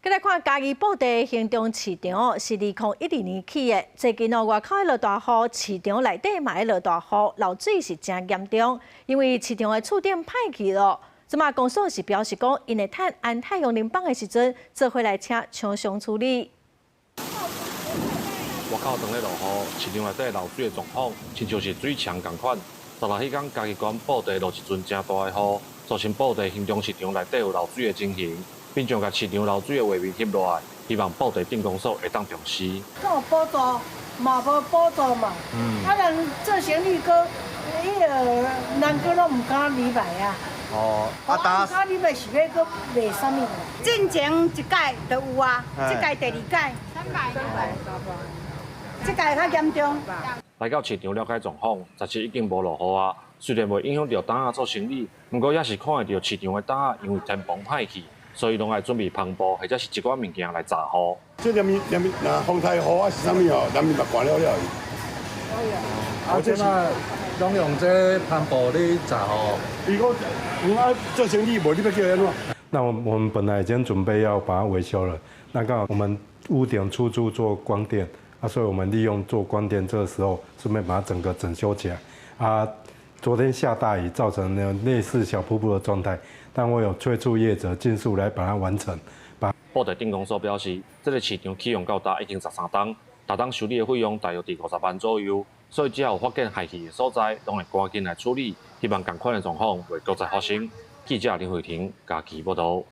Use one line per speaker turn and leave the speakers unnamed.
再来看嘉义布袋行动市场是2012年起的，最近外口的落大雨，市场内底嘛会落大雨，漏水是真严重。因为市场的厝顶歹去了，即马公所是表示讲，因会趁安太阳能板的时阵，做回来请厂商处理。
外口当咧落雨，市场内底漏水的状况，亲像是水墙同款。16迄天嘉义县布袋落一阵真大的雨，造成布袋行动市场内底有漏水的情形。 并将甲市场漏水的画面翕落来，希望布袋镇公所会当重视。
有补助，嘛无补助嘛。人做生意个，人个拢唔敢入来啊。唔敢入来是要个卖啥物？
进前一届就有啊，这届第二届这届较严重。
来到市场了解状况，17已经无落雨啊。虽然袂影响到档仔做生意，不过也是看会到市场的档仔因为天崩歹去。 所以拢爱准备篷布或者是一寡物件来炸雨。
这连那风台雨啊是啥物哦，连面目关了了。
即摆拢用这篷布咧炸雨。
如果做生意，无你要叫安怎？
那我们本来已经准备要把它维修了，那刚好我们屋顶出租做光电，所以我们利用做光电这个时候，顺便把它整个整修起来。昨天下大雨，造成了类似小瀑布的状态，但我有催促业者尽速来把它完成。
布袋镇公所表示，这个市场启用到达已经13档，每档修理的费用大约伫50万左右，所以只要有发现害去的所在，拢会赶紧来处理，希望同款的状况袂再发生。记者林慧婷，嘉义报道。